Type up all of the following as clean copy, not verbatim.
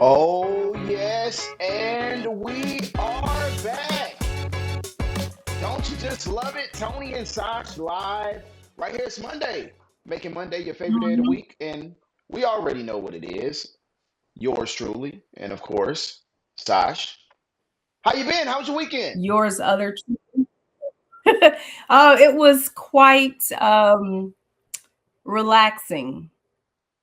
Oh, yes, and we are back. Don't you just love it? Tony and Sash live right here. It's Monday, making Monday your favorite day of the Mhm. week. And we already know what it is. Yours truly, and of course, Sash. How you been? How was your weekend? Yours other it was quite relaxing.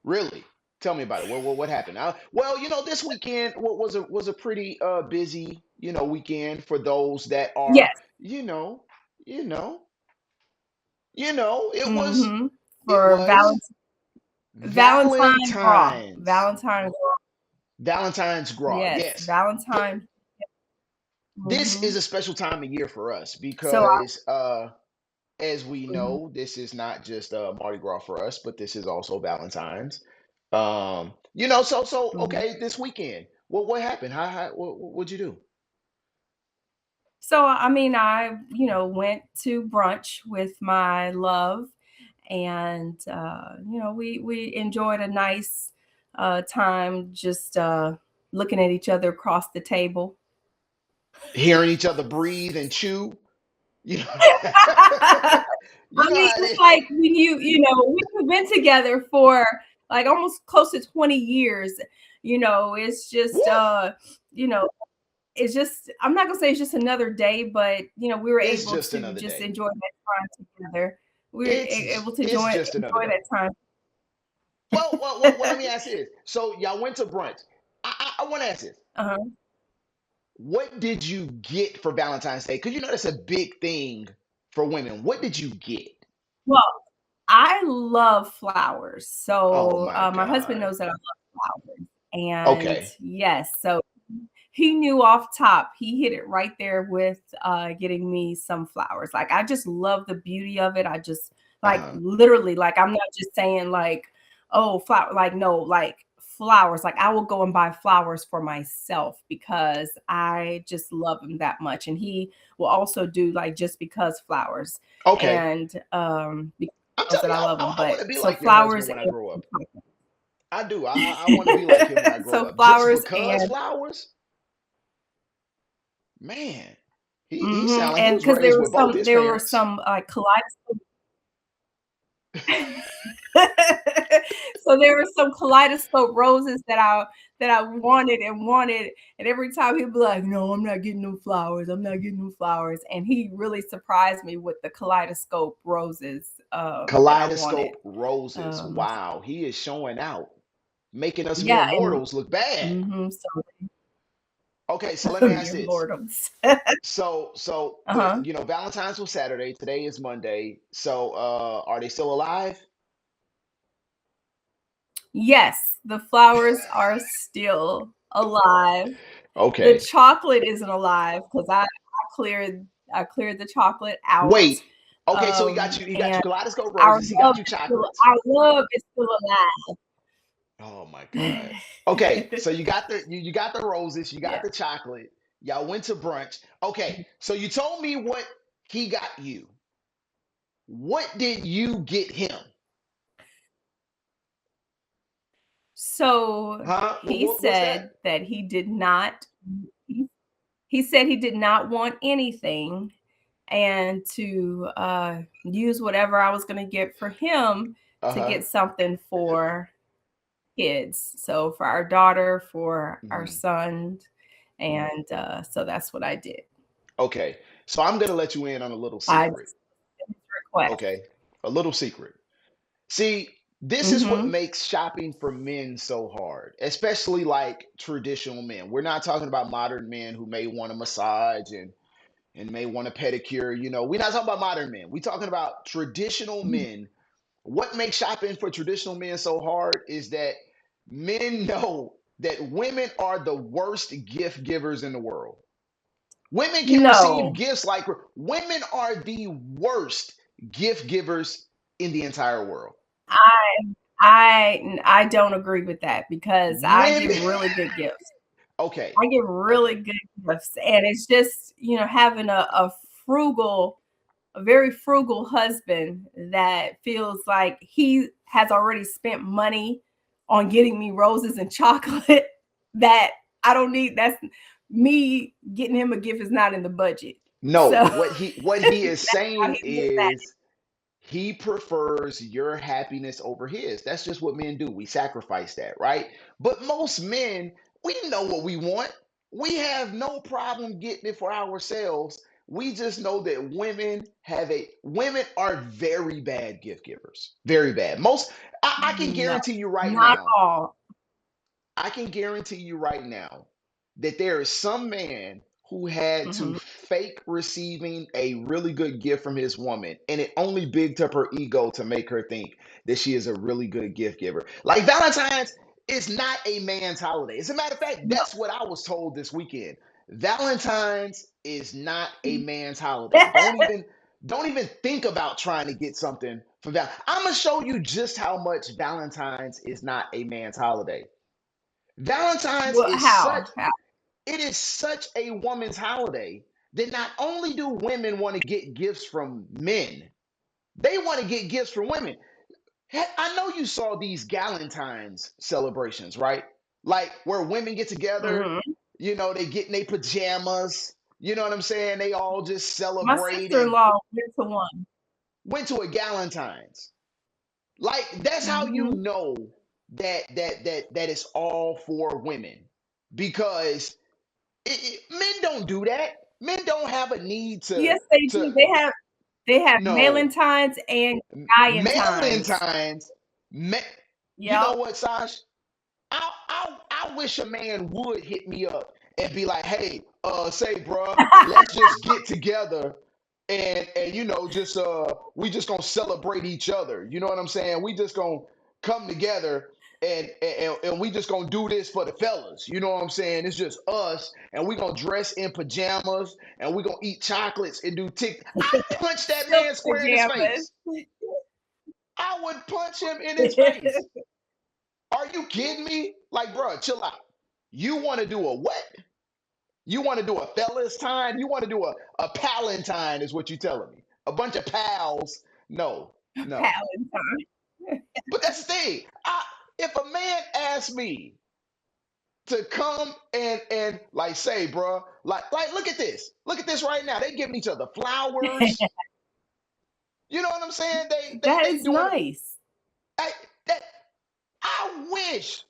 Really? Tell me about it. What happened? Well, this weekend was a pretty busy weekend for those that are Yes. you know you know it was hmm it For was Valentine Gras. Valentine's Valentine Gras. Valentine's Gras. Yes, Yes. Th- Valentine. This hmm is a special time of year for us So I, because as we mhm. know, this is not just Mardi Gras for us, but this is also Valentine's. So Mhm. okay, this weekend. What happened? What'd you do? So I mean, I went to brunch with my love, and we enjoyed a nice time just looking at each other across the table. Hearing each other breathe and chew. You know, I you know mean, how it it's is. like when we've been together for like almost close to 20 years. It's just Woo! you know, it's just I'm not gonna say it's just another day, but we were It's able just to another just day. enjoy that time together. We were able to It's just another enjoy day. that time. Well, let me ask you this. So y'all went to brunch. I want to ask this. Uh-huh. What did you get for Valentine's Day? Because that's a big thing for women. What did you get? Well, I love flowers. Oh So my my husband God. knows that I love flowers. And Okay. yes, so he knew off top. He hit it right there with getting me some flowers. Like I just love the beauty of it. I just like Uh-huh. literally like I'm not just saying like, oh, flower like no, like flowers. Like I will go and buy flowers for myself because I just love him that much. And he will also do like just because flowers. Okay. And because I'm he knows that telling you, I love him. I want But to be so like your flowers husband when and I grow up. I do. I want to be like him when I grow so up. Just flowers because and flowers? Man, he sound like he and was because raised with both his there were parents. some kaleidoscope. So there were some kaleidoscope roses that I wanted and wanted, and every time he'd be like, "No, I'm not getting no flowers. I'm not getting no flowers." And he really surprised me with the kaleidoscope roses that I wanted. Kaleidoscope roses. Um, Wow, he is showing out, making us yeah, mere and mortals look bad. so Okay, so let me ask mere this. boredoms. So the Uh-huh. Valentine's was Saturday. Today is Monday. So are they still alive? Yes, the flowers are still alive. The Okay. chocolate isn't alive because I cleared the chocolate out. Wait. Okay, so he got you And kaleidoscope roses. He got you chocolates. our love is still alive. Oh my God. Okay, so you got the roses, you got Yeah. the chocolate. Y'all went to brunch. Okay, so you told me what he got you. What did you get him? So Huh? he What's said that? that he, he said he did not want anything and to use whatever I was going to get for him to Uh-huh. get something for kids. So for our daughter, for our Mhm. son, and so that's what I did. Okay. So I'm gonna let you in on a little I secret. request. Okay. A little secret. See, this is what Mm-hmm. makes shopping for men so hard, especially like traditional men. We're not talking about modern men who may want a massage and may want a pedicure. We're not talking about modern men. We're talking about traditional men. What makes shopping for traditional men so hard is that men know that women are the worst gift givers in the world. Women can receive No, gifts like women are the worst gift givers in the entire world. I I don't agree with that because I Women, give really good gifts. okay, I give really okay. good gifts, and it's just having frugal, a very frugal husband that feels like he has already spent money on getting me roses and chocolate. that I don't need. That's me getting him a gift is not in the budget. No, So what he is how saying he looks at it. is he prefers your happiness over his. That's just what men do. We sacrifice that, right? But most men, we know what we want. We have no problem getting it for ourselves. We just know that women are very bad gift givers. Very bad. I can No, guarantee you right not now, all. I can guarantee you right now that there is some man who had to Hmm. fake receiving a really good gift from his woman, and it only bigged up her ego to make her think that she is a really good gift giver. Like Valentine's is not a man's holiday. As a matter of fact, No. that's what I was told this weekend. Valentine's is not a man's holiday. Don't even think about trying to get something for Val. I'm gonna show you just how much Valentine's is not a man's holiday. Valentine's Well, is such how? How? it is such a woman's holiday that not only do women want to get gifts from men, they want to get gifts from women. I know you saw these Galentines celebrations, right? Like where women get together, Hmm. they get in their pajamas, you know what I'm saying? They all just My celebrate and sister-in-law went to one. went to a Galentine's. Like that's how you Hmm. know that it's all for women because men don't do that. Men don't have a need to Yes, they to do. They have no Valentines and Galentines. Valentine's. Ma- you know Yep. what, Sash? I wish a man would hit me up and be like, hey, say, bruh, let's just get together and just we just gonna celebrate each other. You know what I'm saying? We just gonna come together and we just gonna do this for the fellas. You know what I'm saying? It's just us and we gonna dress in pajamas and we gonna eat chocolates and do tick. I punch that Silk man square in his pajamas. face. I would punch him in his face. Are you kidding me? Like, bro, chill out. You want to do a what? You want to do a fellas time? You want to do a palantine, is what you telling me. A bunch of pals. No, no. Valentine. But that's the thing. If a man asks me to come and like say, bro, like look at this. Look at this right now. They giving each other flowers. You know what I'm saying? They they That they is doing it. nice. I, that I wish,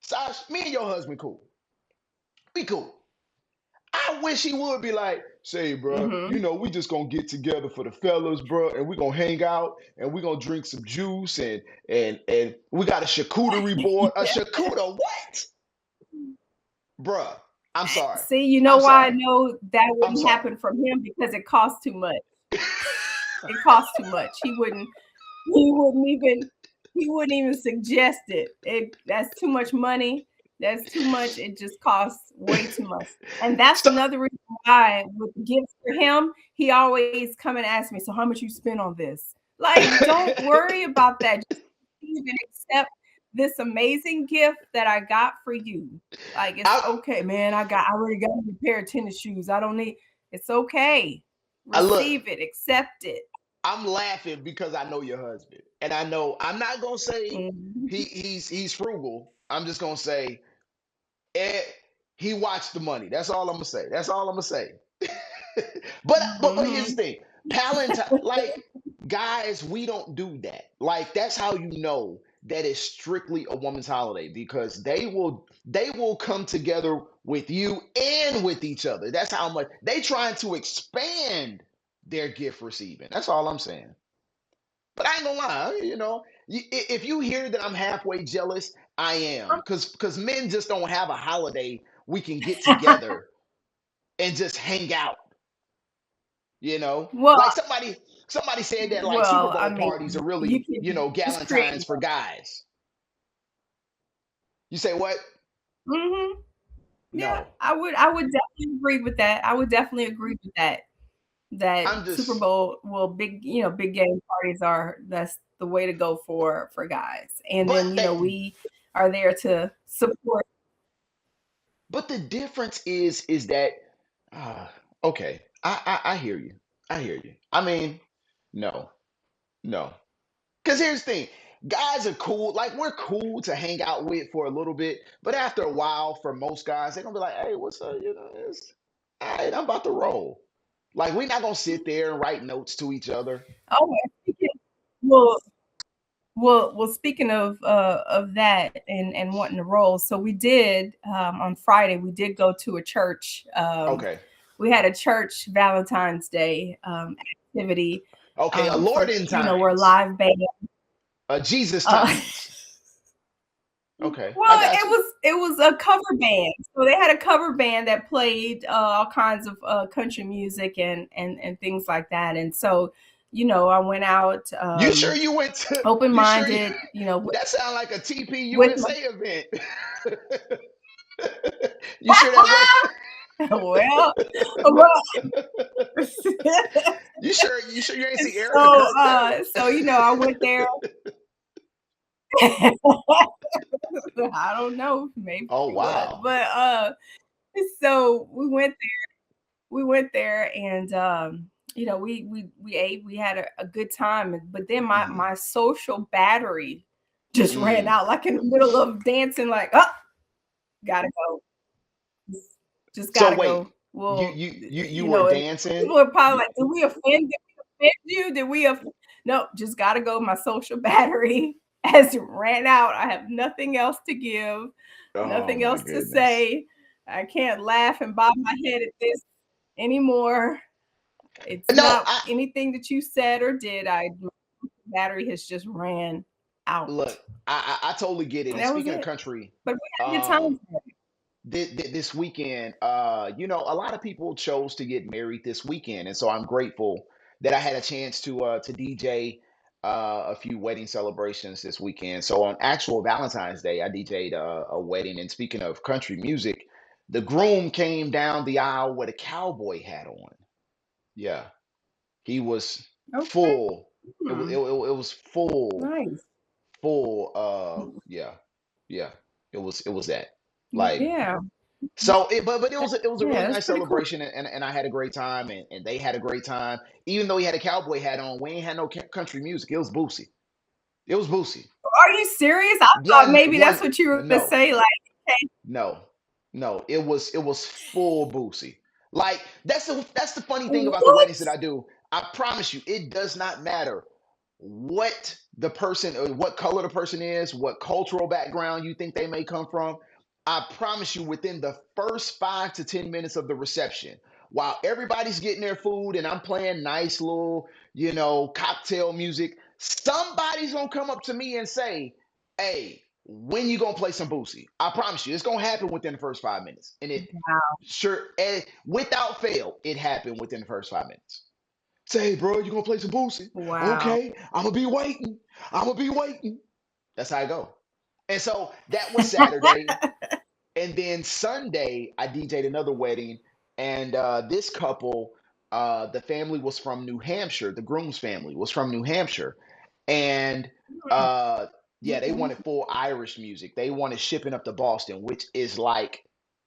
Sash, me and your husband cool. We cool. I wish he would be like, say, bro, Hmm. we just gonna get together for the fellas, bro, and we gonna hang out and we gonna drink some juice and we got a charcuterie board. A charcuterie, what? Bruh, I'm sorry. See, you know I'm why I sorry. know that I'm wouldn't sorry. happen from him because it costs too much. It costs too much. He wouldn't even he wouldn't even suggest it. That's too much money. That's too much. It just costs way too much. And that's So, another reason why with gifts for him, he always come and ask me, so how much you spend on this? Like, don't worry about that. Just receive and accept this amazing gift that I got for you. Like, it's I, okay, man. I already got a pair of tennis shoes. I don't need it's okay. I look. Receive it, accept it. I'm laughing because I know your husband, and I know I'm not gonna say Mhm. he's frugal. I'm just gonna say eh, he watched the money. That's all I'm gonna say. That's all I'm gonna say. but here's the Mhm. thing, Palantine, like guys, we don't do that. Like that's how you know that is strictly a woman's holiday because they will come together with you and with each other. That's how much they trying to expand their gift receiving. That's all I'm saying. But I ain't gonna lie, if you hear that I'm halfway jealous, I am, because men just don't have a holiday we can get together and just hang out. Well, Like somebody said that like Super I Bowl mean, parties are you really, can just create Galentines for guys. You say what? one. Yeah, No, I would definitely agree with that. I would definitely agree with that. That I'm Super just. Bowl, well, big game parties that's the way to go for guys. And But then, that, we are there to support. but the difference is that, uh, okay, I hear you. I hear you. I mean, no, no. Because here's the thing. guys are cool. Like we're cool to hang out with for a little bit, but after a while, for most guys, they're gonna be like, "Hey, what's up? You know, it's all right. I'm about to roll." Like we're not gonna sit there and write notes to each other. Oh, and well, speaking of that and wanting to roll, so we did on Friday. We did go to a church. Okay, We had a church Valentine's Day activity okay, a for Lord in where times, live band. a Jesus Uh, times. Okay, I well, got you. it was a cover band. So they had a cover band that played all kinds of country music and things like that. And so, I went out You sure you went to? open You sure you? minded, That sound like a with my TPUSA event. You sure that was? well, well. You sure? You sure you ain't see Erica So, Kirk there? I went there. I don't know, maybe Oh she was, wow. but so we went there, and we ate, we had a good time, but then Hmm. my social battery just ran Mm. out, like in the middle of dancing, like, oh, gotta go, just So gotta wait, go. Well, you were and dancing? people are probably like, did we offend you? Did we no, just gotta go. My social battery has ran out. I have nothing else to give, Oh nothing my else to goodness. say. I can't laugh and bob my head at this anymore. It's No, not I anything that you said or did. My battery has just ran out. look. I totally get it. And And that was speaking of it. country, But we had a good um, time. this weekend, a lot of people chose to get married this weekend, and so I'm grateful that I had a chance to DJ a few wedding celebrations this weekend. So on actual Valentine's Day, I DJ'd a wedding. And speaking of country music, the groom came down the aisle with a cowboy hat on. Yeah, he was Okay. full. Hmm. It was full, Nice. full. Yeah, yeah. It was that. Like Yeah. so, but it was a really Yeah, that's nice pretty cool. celebration, and I had a great time, and they had a great time. Even though he had a cowboy hat on, we ain't had no country music. It was Boosie. It was Boosie. Are you serious? I thought One maybe that's one what you were gonna no say, like, okay. no no. It was full Boosie. Like that's the funny thing about the What? weddings that I do. I promise you, it does not matter what the person or what color the person is, what cultural background you think they may come from. I promise you, within the first 5 to 10 minutes of the reception, while everybody's getting their food and I'm playing nice little, cocktail music, somebody's gonna come up to me and say, "Hey, when you gonna play some Boosie?" I promise you, it's gonna happen within the first 5 minutes, and it Wow. sure, without fail, it happened within the first 5 minutes. Say, "Hey, bro, you gonna play some Boosie?" Wow. Okay, I'm gonna be waiting. I'm gonna be waiting. That's how I go. And so that was Saturday. And then Sunday, I DJ'd another wedding. And this couple, the family was from New Hampshire. The groom's family was from New Hampshire. And uh, yeah, they Okay. wanted full Irish music. They wanted Shipping Up to Boston, which is like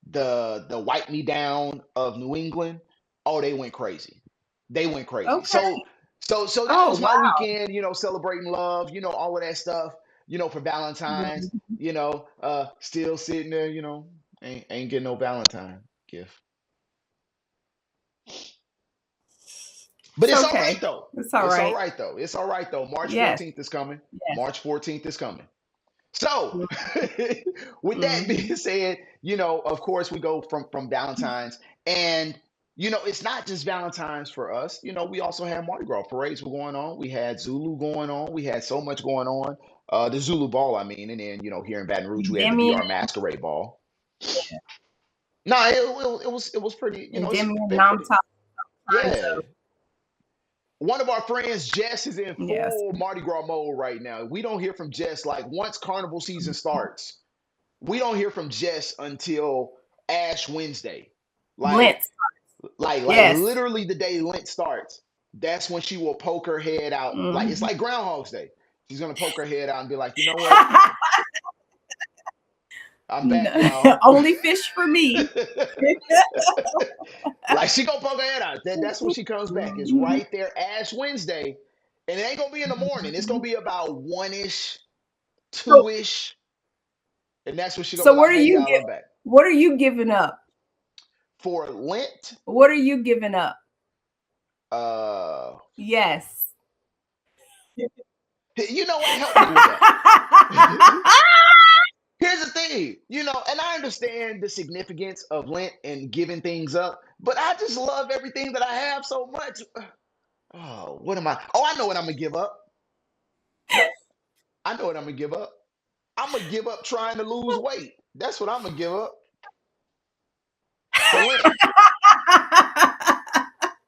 the Wipe Me Down of New England. Oh, they went crazy. They went crazy. Okay. So that Oh, was my wow. weekend, celebrating love, all of that stuff, for Valentine's, Mhm. still sitting there, ain't getting no Valentine gift. But It's it's all okay. right though. It's all It's all right. right though. It's all right though. March Yes. 14th is coming. Yes. March 14th is coming. So, with that being Mhm. said, of course we go from Valentine's, and it's not just Valentine's for us. We also had Mardi Gras parades were going on. We had Zulu going on. We had so much going on. The Zulu ball, I mean, and then here in Baton Rouge we had the Demi VR Masquerade Ball. No, it was pretty. and It's Demi and been Nam pretty. times Yeah. One of our friends, Jess, is in yes. full Mardi Gras mode right now. We don't hear from Jess like once carnival season starts. We don't hear from Jess until Ash Wednesday. Like, Lentz. like Yes. literally the day Lent starts. That's when she will poke her head out. Like it's Mhm. like Groundhog's Day. She's gonna poke her head out and be like, you know what? I'm back, y'all. Only fish for me. Like she gonna poke her head out. That's when she comes back. It's Mhm. right there, Ash Wednesday, and it ain't gonna be in the morning. It's gonna be about 1ish. So, two-ish, and that's when she gonna so be like, "Hey, y'all, I'm back." what are you giving up? For Lent, What are you giving up? uh, Yes. you know what? Help me with that. Here's the thing, and I understand the significance of Lent and giving things up, but I just love everything that I have so much. Oh, what am I? Oh, I know what I'm gonna give up. I know what I'm gonna give up. I'm gonna give up trying to lose weight. That's what I'm gonna give up for Lent.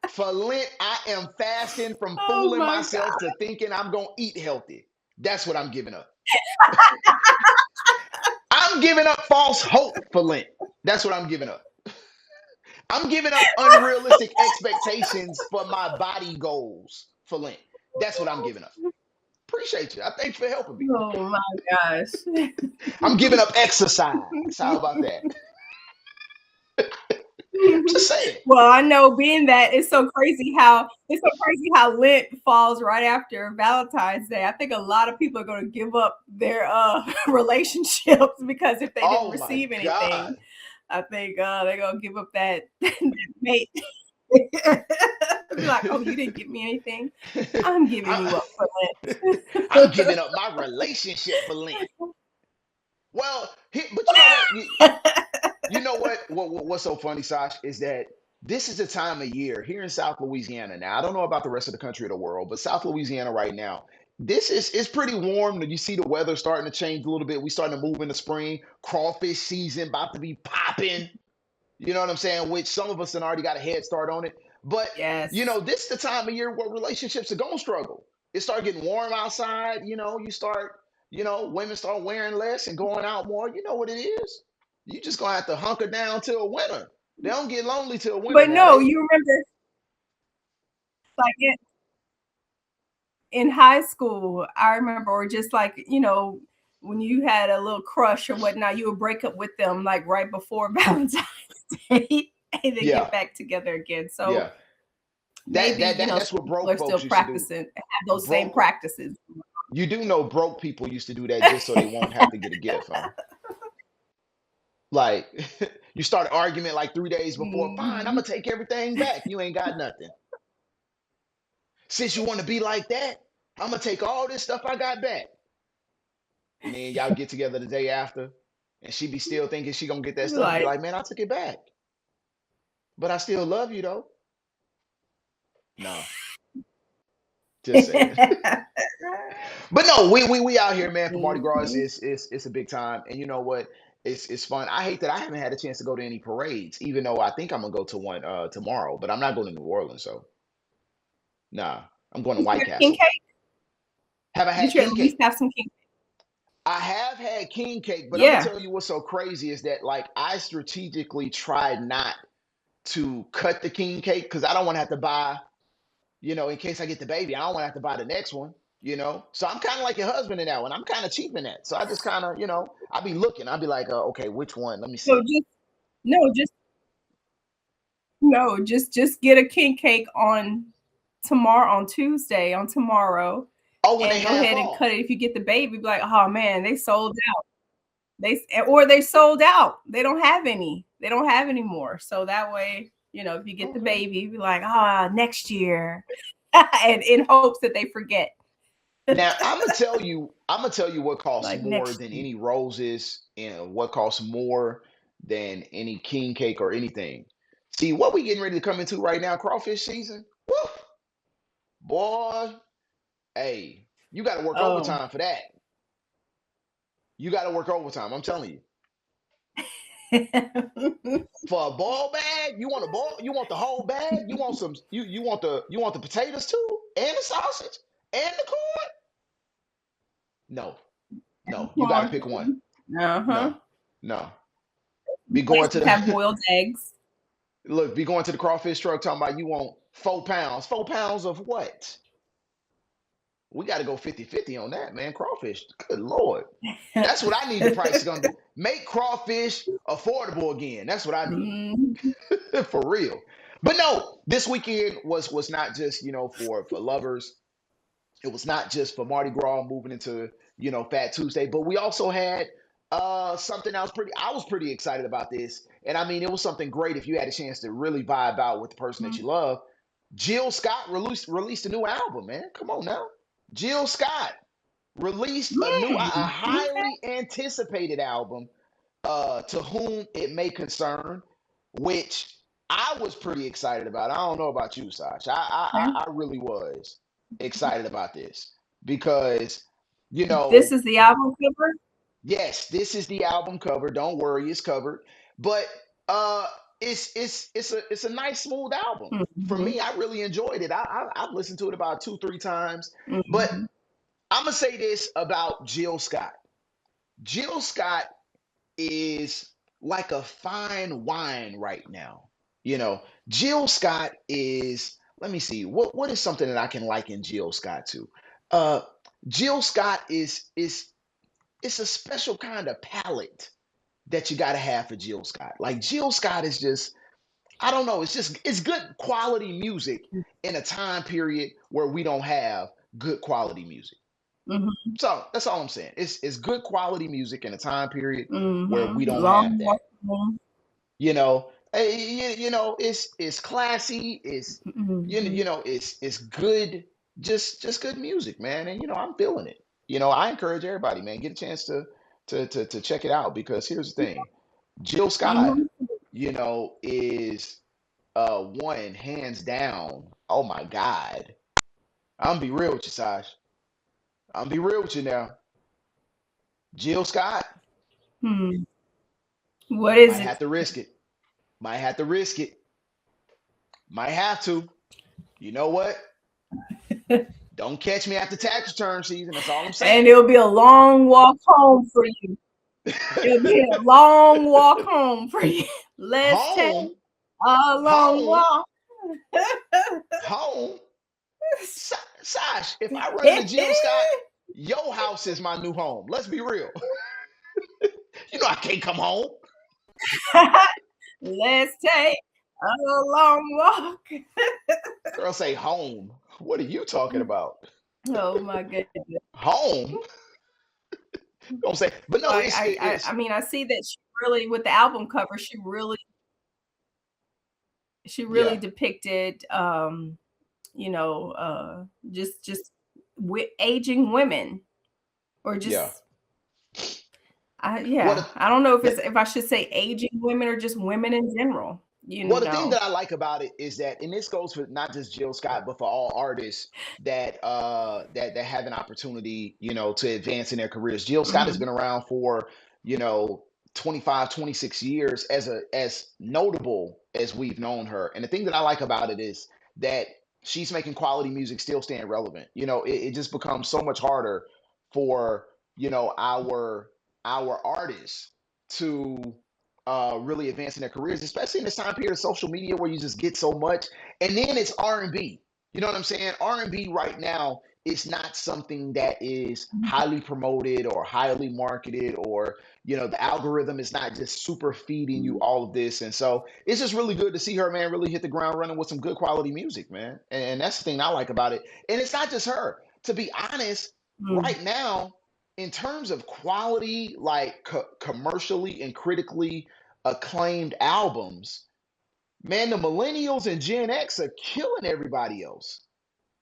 For Lent, I am fasting from Oh fooling my myself God. to thinking I'm gonna eat healthy. That's what I'm giving up. I'm giving up false hope for Lent. That's what I'm giving up. I'm giving up unrealistic expectations for my body goals for Lent. That's what I'm giving up. Appreciate you. I thank you for helping me. Oh my gosh. I'm giving up exercise. How about that? Just saying. Well, I know being that it's so crazy how Lent falls right after Valentine's Day. I think a lot of people are going to give up their relationships because if they didn't Oh my receive anything, God. I think they're going to give up that, that mate. Be like, oh, you didn't give me anything. I'm giving you I, up for I'm giving up my relationship for Lent. Well, but you know what? Lent. You know what? What's so funny, Sash, is that this is the time of year here in South Louisiana. Now, I don't know about the rest of the country or the world, but South Louisiana right now, this is it's pretty warm. You see the weather starting to change a little bit. We starting to move into spring. Crawfish season about to be popping. You know what I'm saying? Which some of us have already got a head start on it. But Yes. this is the time of year where relationships are gonna struggle. It start getting warm outside. Women start wearing less and going out more. You know what it is. You just gonna have to hunker down till winter. They don't get lonely till winter But now. no, They you remember like in high school, I remember, or just like, when you had a little crush or whatnot, you would break up with them like right before Valentine's Day and then yeah, get back together again. So yeah. That maybe, that that that's some what people broke are still folks used to do. practicing, have those same Broke practices. you do know broke people used to do that just so they won't have to get a gift, huh? Like you start an argument like 3 days before. Fine, I'm Mhm. gonna take everything back. You ain't got nothing. Since you want to be like that, I'm gonna take all this stuff I got back. And then y'all get together the day after, and she be still thinking she gonna get that Be stuff. Be like, like, man, I took it back, but I still love you though. No, just saying. But no, we out here, man, for Mardi Gras. Mhm. It's a big time, and you know what? It's fun. I hate that I haven't had a chance to go to any parades, even though I think I'm gonna go to one tomorrow. But I'm not going to New Orleans, so nah, I'm going to Did you White have king Castle. cake? Have I had Did you at king least cake? have some king? I have had king cake, but I'm gonna Yeah. tell you what's so crazy is that like I strategically tried not to cut the king cake because I don't want to have to buy, in case I get the baby, I don't want to have to buy the next one. So I'm kind of like your husband in that one. I'm kind of cheap in that. So I just kind of, I'll be looking. I'll be like, okay, which one? Let me So see. just no, just no, just get a king cake on Tuesday, on tomorrow, Oh, when they and go half ahead and cut off. it. If you get the baby, be like, oh man, they sold out. They sold out. They don't have any. They don't have any more. So that way, if you get the Okay. baby, be like, next year, and in hopes that they forget. Now I'm gonna tell you what costs Like more next than year. any roses and what costs more than any king cake or anything. See what we getting ready to come into right now, crawfish season. Woo! Boy, hey, you got to work Oh. overtime for that. You got to work overtime. I'm telling you. For a ball bag, you want a ball? You want the whole bag? You want some? You want the potatoes too, and the sausage, and the corn? No, no. You got to pick one. Uh-huh. No, no. Be going to Places have the boiled eggs. look. Be going to the crawfish truck talking about you want 4 pounds. 4 pounds of what? We got to go 50-50 on that, man. Crawfish. Good lord. That's what I need the price is gonna be. Make crawfish affordable again. That's what I need. Mhm. For real. But no, this weekend was not just for lovers. It was not just for Mardi Gras moving into, Fat Tuesday, but we also had something I was pretty excited about this. And I mean, it was something great if you had a chance to really vibe out with the person that Mhm. you love. Jill Scott released a new album, man. Come on now. Jill Scott released a Mm, okay. highly anticipated album, To Whom It May Concern, which I was pretty excited about. I don't know about you, Sash. I really was excited about this because, you This know, is the album cover? yes, this is the album cover. Don't worry, it's covered. But uh, it's a nice smooth album. For Mhm, me, I really enjoyed it. I've listened to it about 2 3 times. But mhm. I'm gonna say this about Jill Scott. Jill Scott is like a fine wine right now. You know, Jill Scott is, let me see, what is something that I can liken Jill Scott to? Uh Jill Scott is it's a special kind of palate that you gotta have for Jill Scott. Like Jill Scott is just, I don't know, it's good quality music in a time period where we don't have good quality music. Mhm, So that's all I'm saying. It's good quality music in a time period where mhm. we don't have Long that. walk home. It's classy. It's Mhm. it's good. Just good music, man. And I'm feeling it. I encourage everybody, man, get a chance to check it out because here's the thing. Jill Scott, Mhm. is one hands down. Oh my God. I'm gonna be real with you, Sash. I'm gonna be real with you now. Jill Scott Hmm. What might is it? have to risk it. Might have to risk it. Might have to. You know what? Don't catch me after tax return season. That's all I'm And saying. it'll be a long walk home for you. It'll be a long walk home for you. Let's take Home, a long home, walk. home. Sash, if I run into Jill Scott, your house is my new home. Let's be real. I can't come home. Let's take a long walk. Girl say home. What are you talking about? Oh my goodness. Home? Don't say. But no, I mean, I see that she really, with the album cover, she really yeah, depicted, you know, just aging women, or yeah. just, What yeah, a, I don't know if the, if I should say aging women or just women in general. You Well, the thing know. that I like about it is that, and this goes for not just Jill Scott, but for all artists that have an opportunity, to advance in their careers. Jill Scott has Hmm. been around for, you know, 25, 26 years as notable as we've known her. And the thing that I like about it is that she's making quality music still staying relevant. It just becomes so much harder for, our artists to really advancing their careers, especially in this time period of social media where you just get so much. And then it's R&B. You know what I'm saying? R&B right now is not something that is highly promoted or highly marketed, or the algorithm is not just super feeding you all of this. And so it's just really good to see her, man, really hit the ground running with some good quality music, man. And that's the thing I like about it. And it's not just her. To be honest, Mm. right now, in terms of quality, like commercially and critically acclaimed albums, man, the millennials and Gen X are killing everybody else.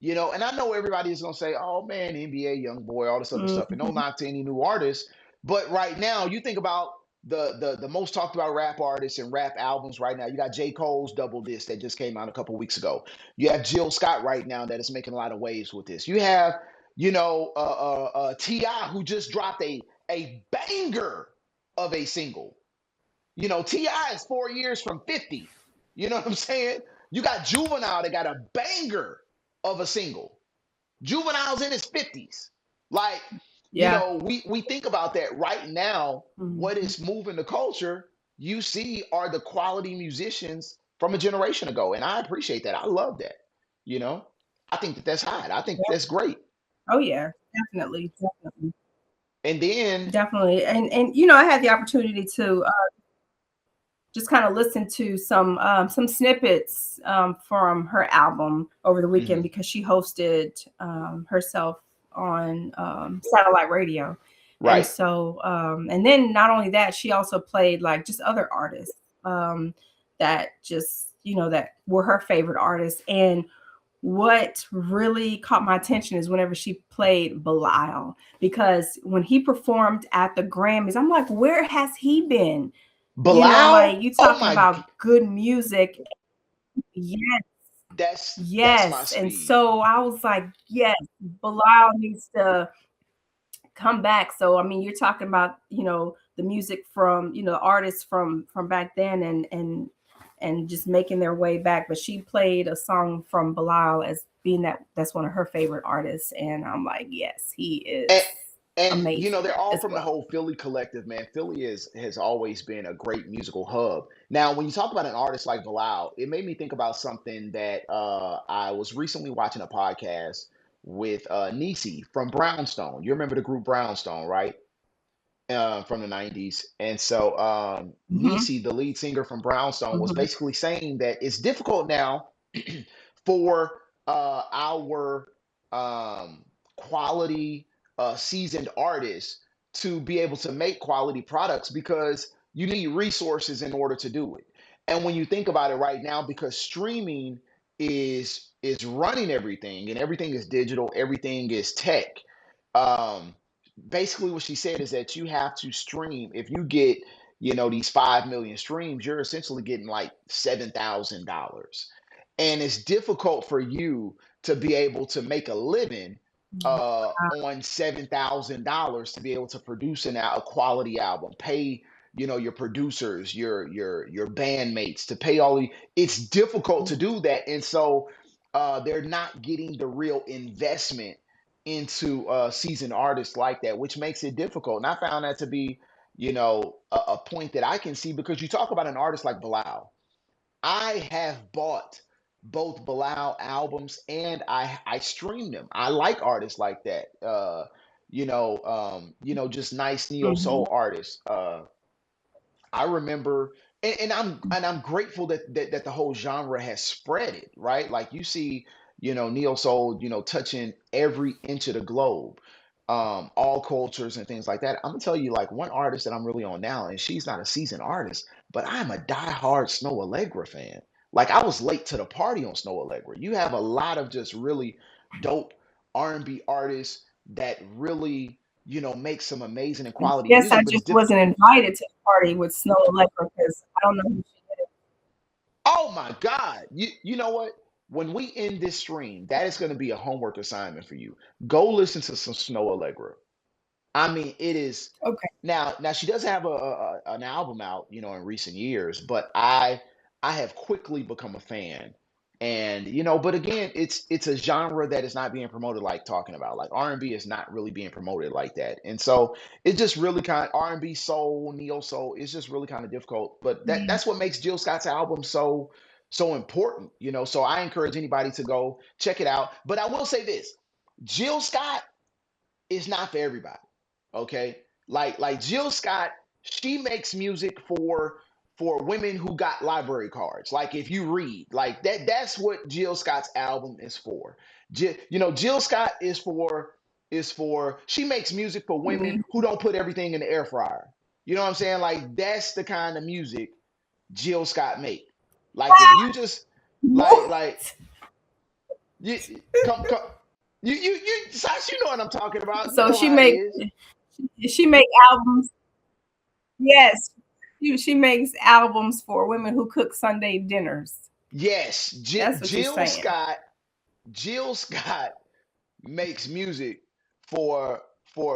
And I know everybody is gonna say, "Oh man, NBA, Young Boy, all this other stuff," and no Mhm. knock to any new artists. But right now, you think about the most talked about rap artists and rap albums right now. You got J. Cole's Double Disc that just came out a couple weeks ago. You have Jill Scott right now that is making a lot of waves with this. You have, Ti, who just dropped a banger of a single. Ti is 4 years from 50. You know what I'm saying? You got Juvenile that got a banger of a single. Juvenile's in his 50s. Like, Yeah. we think about that right now. What Mhm. is moving the culture, you see, are the quality musicians from a generation ago. And I appreciate that. I love that. You know, I think that that's hot. I think that's great. Oh yeah, definitely, definitely, And then, definitely. And I had the opportunity to just kind of listened to some snippets from her album over the weekend Hmm. because she hosted herself on satellite radio. And Right. so, and then not only that, she also played like just other artists that just, that were her favorite artists. And what really caught my attention is whenever she played Belial, because when he performed at the Grammys, I'm like, where has he been? Bilal. Like you Oh talking my. about good music. Yes, That's my yes. And speed. so I was like, yes, Bilal needs to come back. So I mean, you're talking about, the music from, the artists from back then and just making their way back. But she played a song from Bilal as being that's one of her favorite artists. And I'm like, yes, he And, is and amazing they're all as from the well. whole Philly collective, man. Philly has always been a great musical hub. Now, when you talk about an artist like Bilal, it made me think about something that I was recently watching a podcast with Nisi from Brownstone. You remember the group Brownstone, right? From the 90s. And so Hmm. Nisi, the lead singer from Brownstone, was Hmm. basically saying that it's difficult now for our quality seasoned artists to be able to make quality products because you need resources in order to do it. And when you think about it right now, because streaming is running everything and everything is digital, everything is tech. Um, Basically what she said is that you have to stream. If you get, these 5 million streams, you're essentially getting like $7,000, and it's difficult for you to be able to make a living on $7,000 to be able to produce a quality album, pay your producers, your bandmates, to pay all the. It's difficult to do that, and so they're not getting the real investment into seasoned artists like that, which makes it difficult. And I found that to be, a point that I can see, because you talk about an artist like Bilal. I have bought both Bilal albums and I stream them. I like artists like that. Just nice neo Hmm. soul artists. I remember, and I'm grateful that the whole genre has spread it, right? Like you see, neo soul, touching every inch of the globe, all cultures and things like that. I'm gonna tell you, like, one artist that I'm really on now, and she's not a seasoned artist, but I'm a diehard Snow Allegra fan. Like, I was late to the party on Snow Allegra. You have a lot of just really dope R&B artists that really, make some amazing and quality Yes, I music, but it's just different. wasn't invited to the party with Snow Electra because I don't know who she is. Oh my God. You know what? When we end this stream, that is going to be a homework assignment for you. Go listen to some Snow Allegra. I mean, it is. Okay. Now she does have an album out, in recent years, but I have quickly become a fan. And but again, it's a genre that is not being promoted, like talking about. Like R&B is not really being promoted like that. And so it's just really kind of R&B, soul, neo soul. It's just really kind of difficult. But Yeah. that's what makes Jill Scott's album so important, So I encourage anybody to go check it out. But I will say this: Jill Scott is not for everybody. Okay, like Jill Scott, she makes music for women who got library cards. Like, if you read like that, that's what Jill Scott's album is for. Jill Scott is for she makes music for women Mm. who don't put everything in the air fryer. You know what I'm saying? Like, that's the kind of music Jill Scott make. Like, if you just like What? come Sash, you know what I'm talking about. You So know she how it make is. she make albums. Yes, she makes albums for women who cook Sunday dinners. Yes, That's what you're saying. Jill Scott makes music for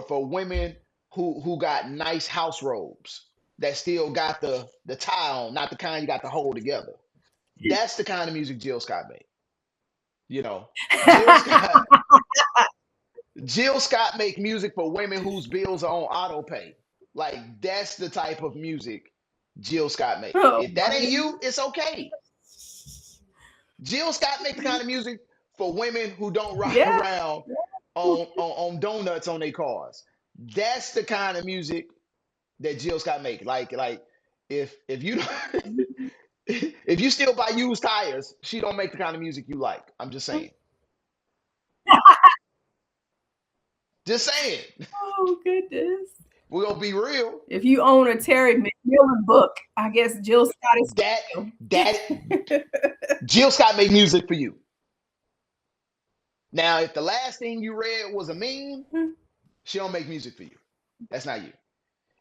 women who got nice house robes that still got the tie on, not the kind you got to hold together. That's the kind of music Jill Scott made. You know, Jill Scott Jill Scott make music for women whose bills are on auto pay. Like, that's the type of music Jill Scott make. Oh If that my ain't goodness. you, it's okay. Jill Scott make the kind of music for women who don't ride Yeah. around on donuts on their cars. That's the kind of music that Jill Scott make. Like, If you if you still buy used tires, she don't make the kind of music you like. I'm just saying. Just saying. Oh goodness. We're gonna be real. If you own a Terry McMillan book, I guess Jill Scott is That for that you. Jill Scott make music for you. Now, if the last thing you read was a meme, she don't make music for you. That's not you.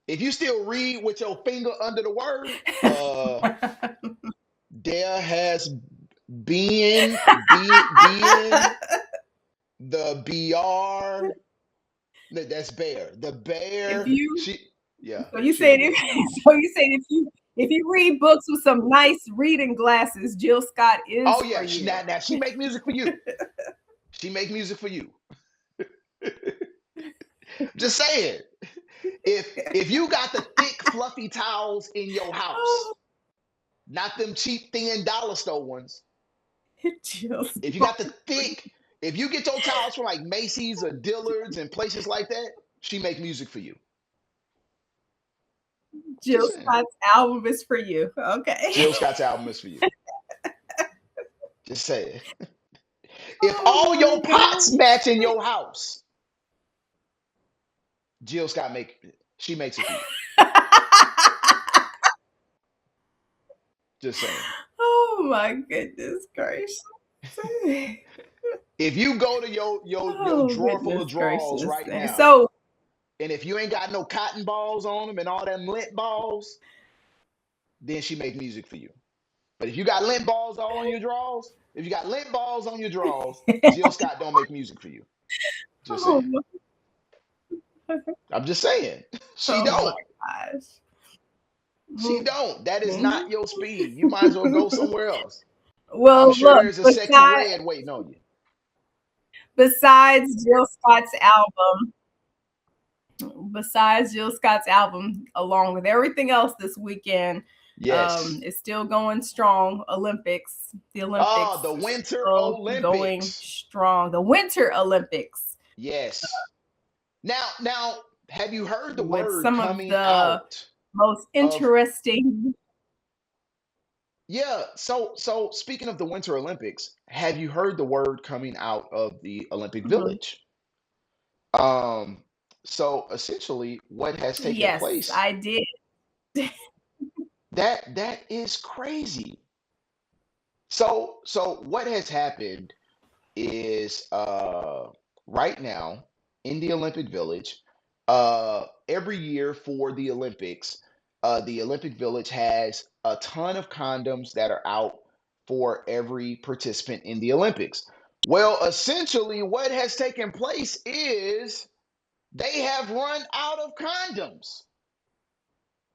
If you still read with your finger under the word, there has been the BR. That's bear. The If bear. you Yeah, so you she don't said make. if you read books with some nice reading glasses, Jill Scott is Oh for yeah, you. now she make music for you. She make music for you. Just saying. If you got the thick fluffy towels in your house, Oh, not them cheap thin dollar store ones. Jill If you Scott. got the thick, if you get your towels from like Macy's or Dillard's and places like that, she make music for you. Jill Just saying. Scott's album is for you. Okay. Jill Scott's album is for you. Just saying. If all Oh my your pots gosh. match in your house, Jill Scott she makes it for you. Just saying. Oh my goodness gracious. If you go to your Oh drawer full goodness of drawers gracious. right And now, so and if you ain't got no cotton balls on them and all them lint balls, then she make music for you. But if you got lint balls all on your drawers, if you got lint balls on your drawers, Jill Scott don't make music for you. Just oh saying. my, I'm just saying. She oh my don't. gosh. She don't. That is Mhm. not your speed. You might as well go somewhere else. I'm Well, sure look, there's a sexy red waiting on you. besides Jill Scott's album, besides Jill Scott's album, along with everything else this weekend, Yes. it's still going strong. The Olympics Oh, the Winter still going Olympics. strong. The Winter Olympics Yes. Now, have you heard the with word some of coming the out most of interesting. yeah, so speaking of the Winter Olympics, have you heard the word coming out of the Olympic Mhm. Village? Um, so essentially what has taken Yes, place, I did. that is crazy. So what has happened is right now in the Olympic Village, every year for the Olympic Village has a ton of condoms that are out for every participant in the Olympics. Well, essentially, what has taken place is they have run out of condoms.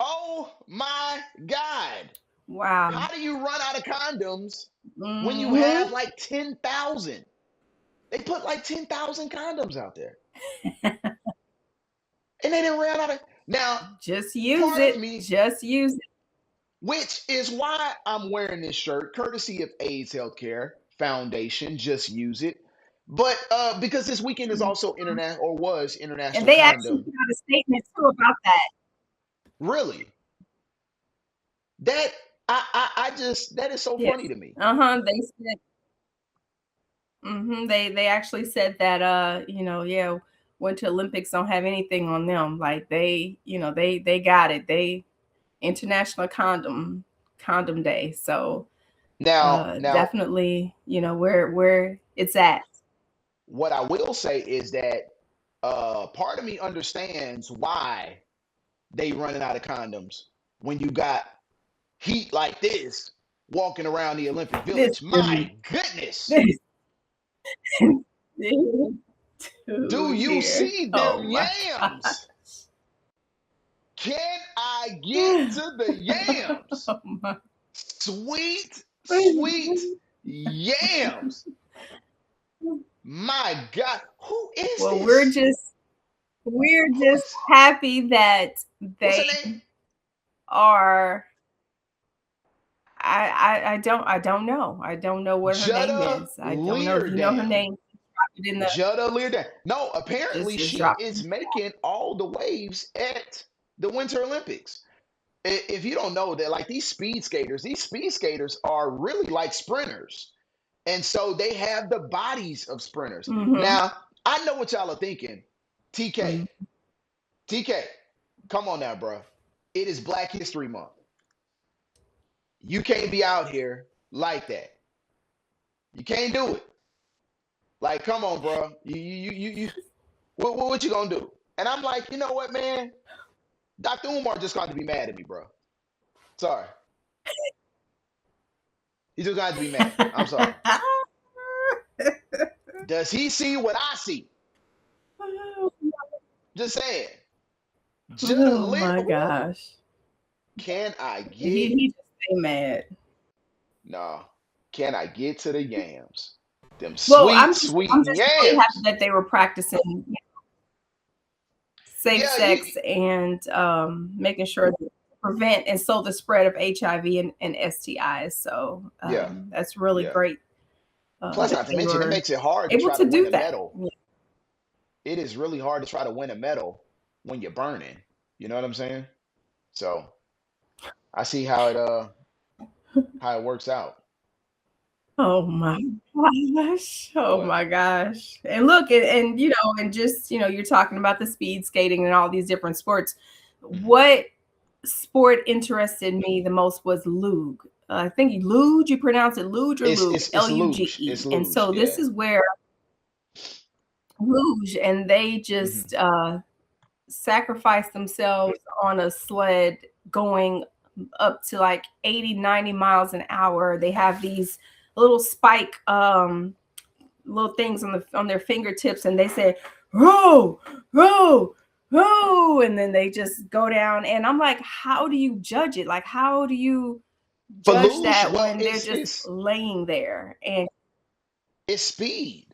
Oh my God. Wow. How do you run out of condoms when you Hmm. have like 10,000? They put like 10,000 condoms out there and they didn't run out of. Now, Just use part of it. me, Just use it. which is why I'm wearing this shirt, courtesy of AIDS Healthcare Foundation, just use it. But because this weekend is also international or was And International they actually Condom, put out a statement too about that. really, that I just that is so Yes. funny to me. Uh-huh. They said they actually said that yeah, Winter Olympics don't have anything on them. Like they got it. They International Condom Day. So Now, definitely, where it's at. what I will say is that part of me understands why they running out of condoms when you got heat like this walking around the Olympic This Village. dude. My goodness. This Do dude you here. see them Oh my yams? Can I get god. to the yams? Oh my. Sweet, sweet yams. My God, who is Well, this? we're Who just is happy that what's they her name? are. I don't know. I don't know what her name Jutta is. I don't know. If you know her Leardam. name, drop it in the Jutta Leardam. No, apparently just she drop it. is making all the waves at the Winter Olympics. If you don't know that, like these speed skaters are really like sprinters. And so they have the bodies of sprinters. Mm-hmm. Now, I know what y'all are thinking. TK, Mm-hmm. TK, come on now, bro. It is Black History Month. You can't be out here like that. You can't do it. Like, come on, bro. What you gonna do? And I'm like, you know what, man? Dr. Umar just got to be mad at me, bro. Sorry. He just got to be mad. I'm sorry. Does he see what I see? Just saying. Just a Oh my little. gosh. Can I get? He just stay mad. Nah. Can I get to the yams? Them Well, sweet, sweet I'm just really happy yams. that they were practicing safe Yeah, sex and making sure to prevent and slow the spread of HIV and STIs. So yeah, that's really yeah. great Plus, that not to they mention, it were makes it hard to able try to to win do a that. medal. It is really hard to try to win a medal when you're burning. You know what I'm saying? So I see how it works out. Oh my gosh. Oh What? my gosh. And look, and and just, you're talking about the speed skating and all these different sports. Hmm. What sport interested me the most was luge. I think luge, you pronounce it luge or luge, It's luge. It's Luge. And luge. so Yeah. this is where luge, and they just Hmm. sacrifice themselves on a sled going up to like 80, 90 miles an hour. They have these little spike little things on their fingertips, and they say row, row, row, and then they just go down. And I'm like, how do you judge it? Like, how do you For judge luge, that well, when they're just laying there? And it's speed.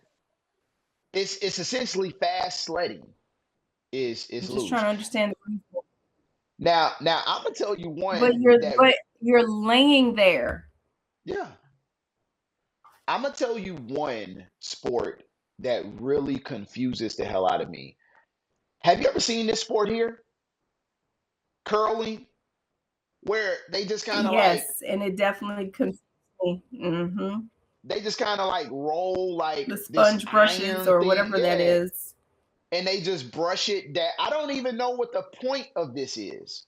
It's essentially fast sledding. Is I'm just trying luge. to understand the reason. Now I'm gonna tell you But one you're that but you're laying there. yeah. I'm gonna tell you one sport that really confuses the hell out of me. Have you ever seen this sport here? Curling, where they just kind of like Yes, and it definitely confused me. they just kind of like roll The like this sponge brushes iron or thing, whatever that yeah, is. and they just brush it. That I don't even know what the point of this is.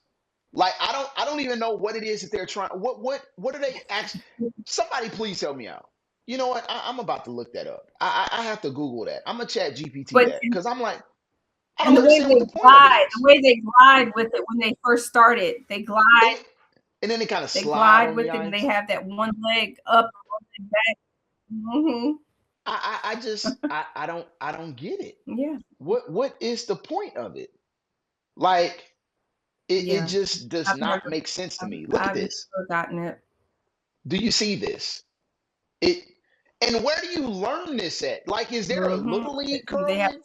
Like I don't even know what it is that they're trying. What are they actually? Somebody please help me out. You know what? I'm about to look that up. I have to Google that. I'm gonna chat GPT But that because I'm like I and don't understand what the point of it the is. way they glide with it when they first started, And it, and then they kind of they slide glide on the with it, and they ice. have that one leg up and one leg back. I just I don't get it. Yeah, What is the point of it? Like it yeah. just does I've not never, make sense to me. Look at I've this. never gotten it. Do you see this? It and where do you learn this at? Like, is there a hmm little league They have curling?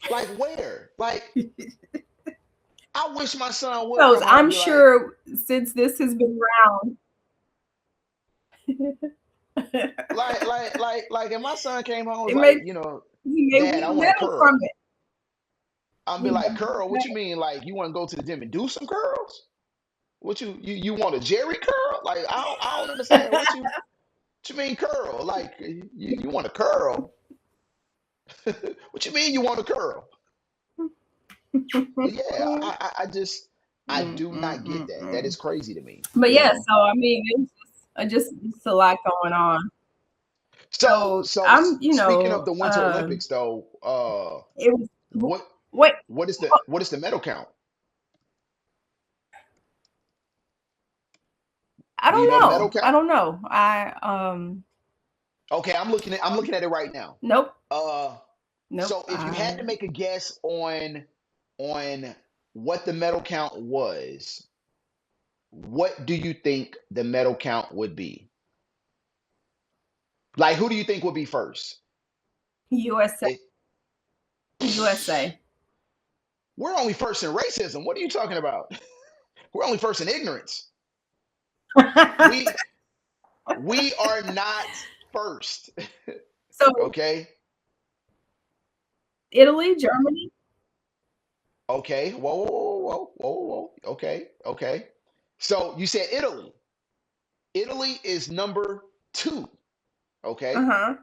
Like where? Like I wish my son would those. come home and I'm be like, sure since this has been around. like, if my son came home and was It may like, He may Dad, win I a want to medal from curl. it. I'll be He like, may win curl? a What you medal. mean? Like, you want to go to the gym and do some curls? What you want a Jerry curl? Like, I don't understand. What you mean curl? Like, you want a curl? What you mean you want a curl? But yeah, I just I Mm, do mm, not get mm, that. That mm. is crazy to me. But You yeah, know. so I mean, it's a lot going on. So So so I'm, speaking of the Winter Olympics, though, it was what what what is the medal count? I Do you don't know the medal know. I count? don't know. Okay, I'm looking at it right now. Nope, Uh, nope. so if you had to make a guess on what the medal count was, what do you think the medal count would be? Like, who do you think would be first? USA, It, USA. we're only first in racism. What are you talking about? We're only first in ignorance. We we are not first. So Okay. Italy, Germany. Okay. Whoa, whoa, whoa, whoa, whoa, whoa. Okay, okay. So you said Italy. Italy is number two. Okay. Uh-huh.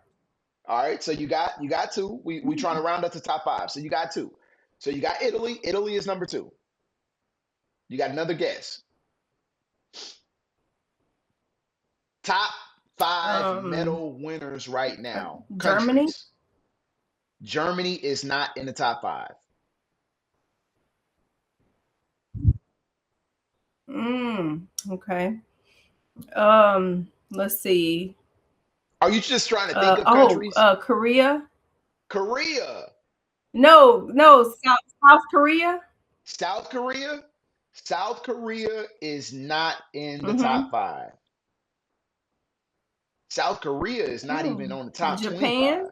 All right. So you got two. We trying to round up to top five. So you got two. So you got Italy. Italy is number two. You got another guess. Top five Um, medal winners right now. Germany? Countries. Germany is not in the top five. Okay. Let's see. Are you just trying to think of countries? Korea? Korea. No, no, South Korea? South Korea. South Korea is not in the top Mm-hmm. five. South Korea is not Oh, even on the top Japan? 25.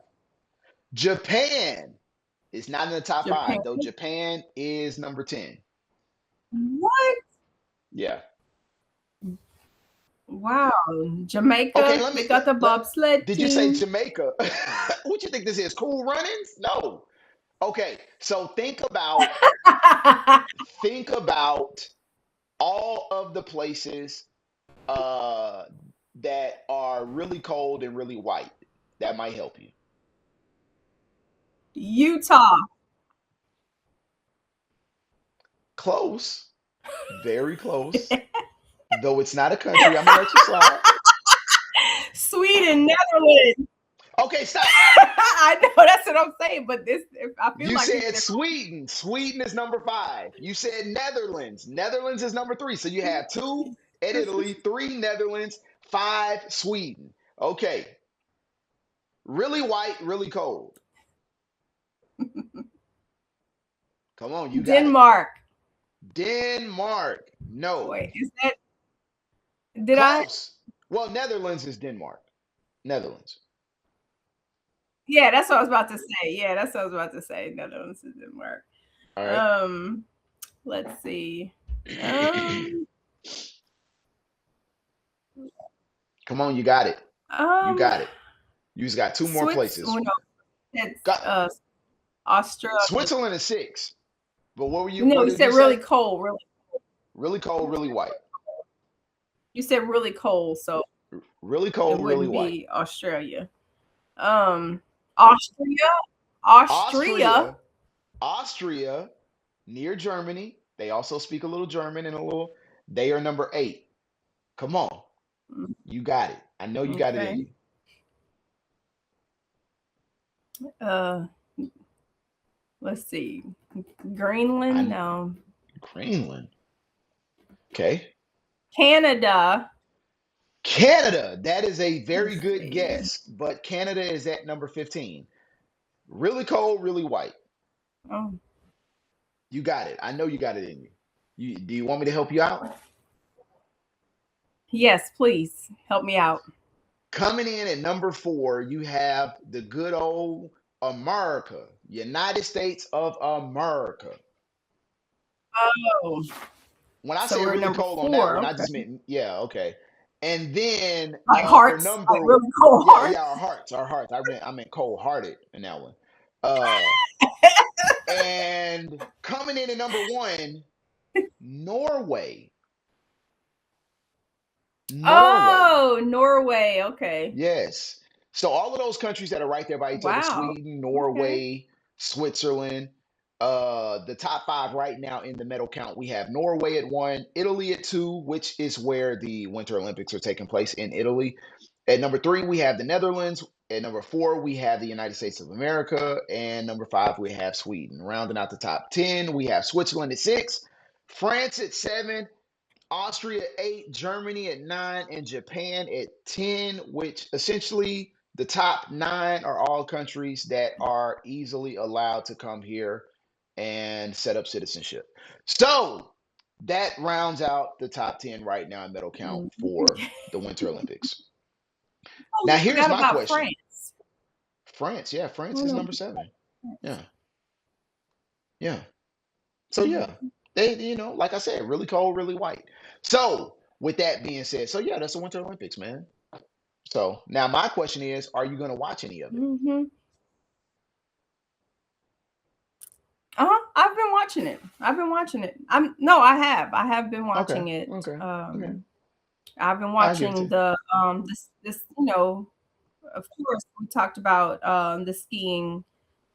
Japan is not in the top Japan. five, though Japan is number 10. What? Yeah. Wow. Okay, Jamaica, let me they got the bobsled did you say team. Jamaica? What you think this is? Cool runnings? No. Okay, so think about all of the places uh that are really cold and really white. That might help you. Utah. Close, very close. Though it's not a country, I'm gonna let you slide. Sweden, Netherlands. Okay, stop. I know that's what I'm saying, but this I feel You like said they're Sweden. Sweden is number five. You said Netherlands. Netherlands is number three. So you have two at Italy, three Netherlands, five Sweden. Okay. Really white, really cold. Come on, you got it. Denmark. Denmark. No. Wait, is that did I? Close. Well, Netherlands is Denmark. Netherlands. Yeah, that's what I was about to say. Yeah, that's what I was about to say. Netherlands is Denmark. All right. Um, let's see. Um, Come on, you got it. You um, got it. You just got two more Oh places. no, it's Got Australia. Switzerland is six. But what were you? No, What you did said you really say? cold. Really, Really cold, really white. you said really cold, so Really it cold, really wouldn't white. be Australia. Um, Austria, Austria. Austria, Austria, near Germany. They also speak a little German and a little. They are number eight. Come on, Mm, you got it. I know you got it in okay. you. Uh, let's see. Greenland, I no. Greenland. Okay. Canada. Canada. That is a very Let's good see. guess, but Canada is at number 15. Really cold, really white. Oh, You got it. I know you got it in you. Do you want me to help you out? yes, please help me out. Coming in at number four, you have the good old America, United States of America. Oh, When I so said we're really number cold on that four. one, I Okay, just meant, yeah, okay. And then like for hearts, like number, really cold yeah, hearts. yeah, our hearts. I meant cold hearted in that one. Uh, and coming in at number one, Norway. Norway. Oh, Norway. Okay. Yes. So all of those countries that are right there by each other, Wow. Sweden, Okay. Norway, Switzerland, the top five right now in the medal count, we have Norway at one, Italy at two, which is where the Winter Olympics are taking place in Italy. At number three, we have the Netherlands. At number four, we have the United States of America. And number five, we have Sweden. Rounding out the top 10, we have Switzerland at six, France at seven, Austria at eight, Germany at nine, and Japan at 10, which essentially the top nine are all countries that are easily allowed to come here and set up citizenship. So that rounds out the top 10 right now in medal count Mm. for the Winter Olympics. Now, Totally here's forgot my about question. France. France, yeah, France Oh is no, number seven. France. Yeah, yeah. So yeah, like I said, really cold, really white. So with that being said, so yeah, that's the Winter Olympics, man. So now my question is, are you going to watch any of it? Mm-hmm. I've been watching it. I've been watching it. I'm no, I have. I have been Okay, watching it. okay, okay. I've been I give it to watching you. this of course we talked about the skiing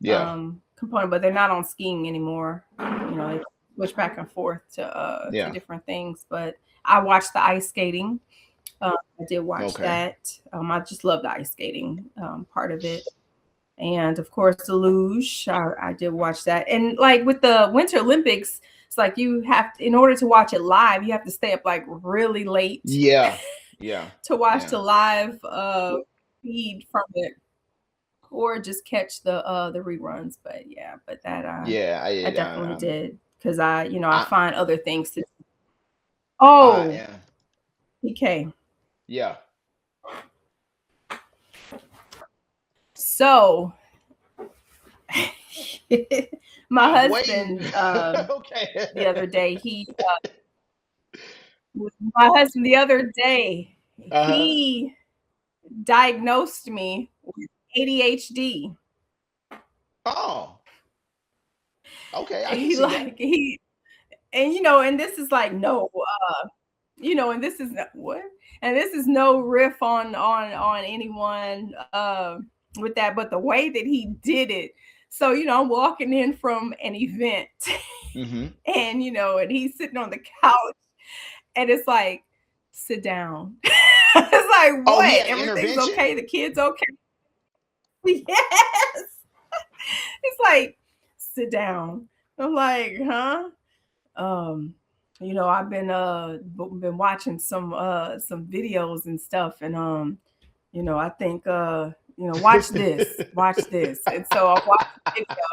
Yeah, component, but they're not on skiing anymore. They switch back and forth to yeah. different things. But I watched the ice skating. I did watch Okay. that. I just love the ice skating part of it. And of course the luge. I did watch that. And like with the Winter Olympics, it's like you have to, in order to watch it live, you have to stay up like really late Yeah, yeah, to watch yeah, the live feed from it, or just catch the reruns. But yeah, but that yeah. I I, definitely I'm, did because I I, find other things to. I Oh, am. PK. Yeah. So my I'm waiting. husband Okay. the other day he my husband the other day Uh-huh. he diagnosed me with ADHD. Oh, okay. I can He see that. like he and and this is like no and this is what and this is no riff on anyone with that, but the way that he did it. So I'm walking in from an event Mm-hmm. and and he's sitting on the couch and it's like sit down. It's like Oh, he what, had an everything's intervention? okay, the kids okay. Yes. It's like sit down. I'm like um I've been watching some videos and stuff, and I think watch this, and so I watched the video,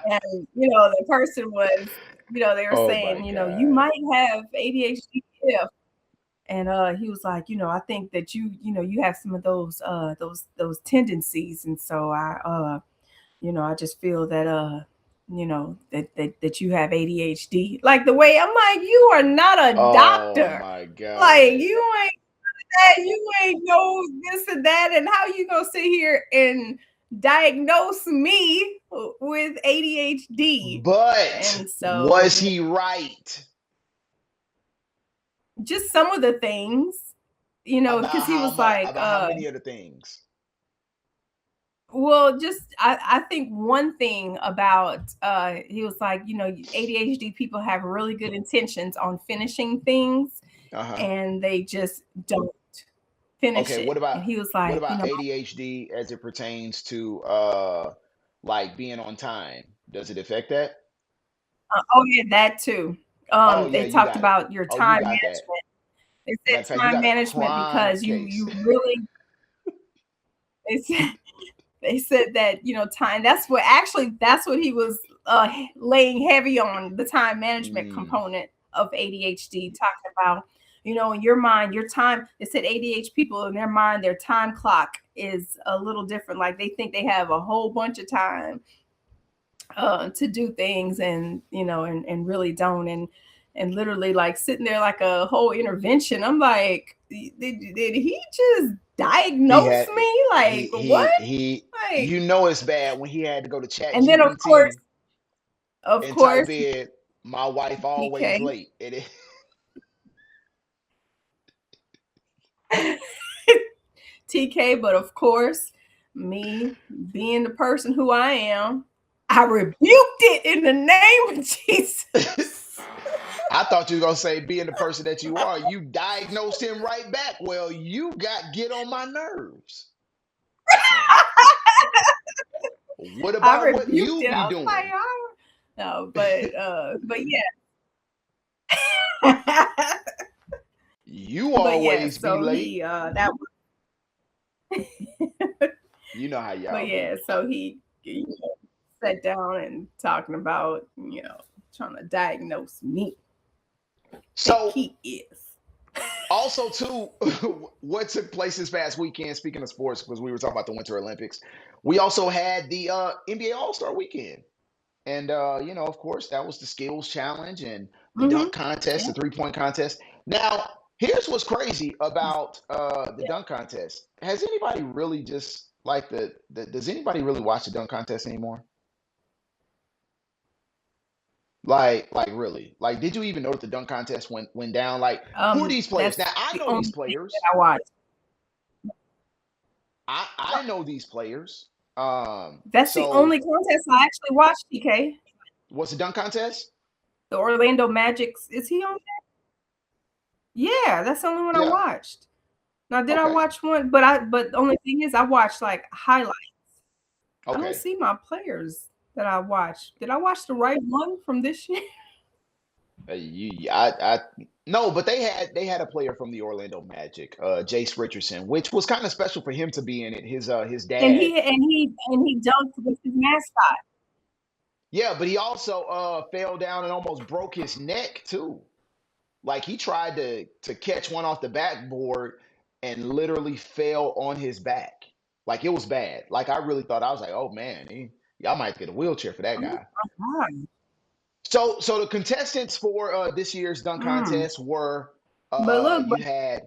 and the person was, they were Oh my saying, you God. might have ADHD if, and he was like, I think that you have some of those tendencies, and so I just feel that that you have ADHD. Like the way I'm like, you are not a Oh doctor. my Like God. you ain't know this and that, and how you gonna sit here and diagnose me with ADHD? But And so was he right just some of the things, about because he how was much, like, about how many of the things? well, just I think one thing about he was like, ADHD people have really good intentions on finishing things, Uh-huh. and they just don't finish Okay, it. And he was what like, about ADHD as it pertains to like being on time? Does it affect that? oh yeah, that too. Oh yeah, They you talked got it. about your Oh, you time got that. management. They Matter said of fact, you time got a management chronic because you case. you really they said they said that time. That's what he was laying heavy on, the time management Mm, component of ADHD, talking about in your mind, your time. They said ADHD people, in their mind, their time clock is a little different. Like they think they have a whole bunch of time to do things, and and really don't, and literally like sitting there like a whole intervention. I'm like, did he just he diagnose had me? Like what? he. Like, You know it's bad when he had to go to Chat and then GPT of and course, type in "my wife always PK, late." It TK, but of course, me being the person who I am, I rebuked it in the name of Jesus. I thought you were gonna say, being the person that you are, you diagnosed him right back. Well, you got get on my nerves. Now, what I about what rebuked you it. I be was like, doing? oh no, but yeah. You But yeah, always be so late. he that You know how but y'all be. yeah, so he sat down and talking about, trying to diagnose me. Think So, he is. also too, what took place this past weekend? Speaking of sports, because we were talking about the Winter Olympics, we also had the NBA All Star Weekend. And of course, that was the skills challenge and the Mm-hmm. dunk contest, Yeah. the 3-point contest. Now, here's what's crazy about the Yeah. dunk contest. Has anybody really just like does anybody really watch the dunk contest anymore? Like really? Like, did you even know that the dunk contest went down? Like, who are these players? Now That's I the know these only thing that players. I watched. I know these players. That's the So only contest I actually watched, TK. what's the dunk contest? The Orlando Magic's, is he on there? Yeah, that's the only one I Yeah. watched. Now, did I Okay. watch one? But the only thing is I watched like highlights. I don't Okay. see my players that I watched. Did I watch the right one from this year? I no, but they had a player from the Orlando Magic, Jace Richardson, which was kind of special for him to be in it. His And dad, he dunked with his mascot. yeah, but he also fell down and almost broke his neck too. Like he tried to catch one off the backboard and literally fell on his back. Like it was bad. Like I really thought I was like, oh man, y'all might get a wheelchair for that Oh guy. my God. So the contestants for this year's dunk Mm. contest were But look, but you had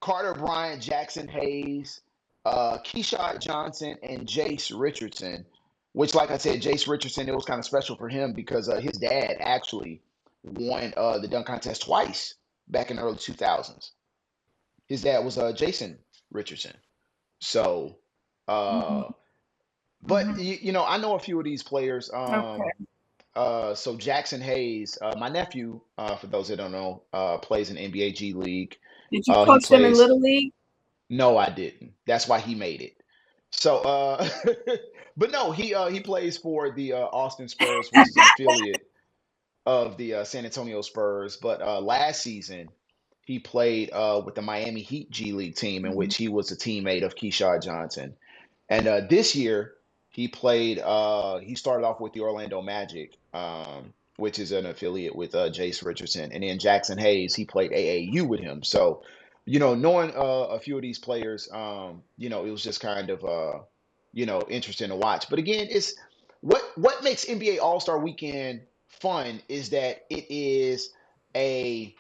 Carter Bryant, Jackson Hayes, Keyshawn Johnson, and Jace Richardson. Which, like I said, Jace Richardson, it was kind of special for him because his dad actually won the dunk contest twice back in the early 2000s. His dad was Jason Richardson. So, uh, mhm, but mhm. I know a few of these players. Okay. So Jackson Hayes, my nephew, for those that don't know, plays in NBA G League. Did you He coach them in plays. Little League? No, I didn't. That's why he made it. So, but no, he plays for the Austin Spurs, which is an affiliate of the San Antonio Spurs. But last season, he played with the Miami Heat G League team, in Mhm, which he was a teammate of Keyshawn Johnson. And this year, he played. He started off with the Orlando Magic, which is an affiliate with Jace Richardson, and then Jackson Hayes. He played AAU with him. So, knowing a few of these players, it was just kind of interesting to watch. But again, it's what makes NBA All Star Weekend fun is that it is a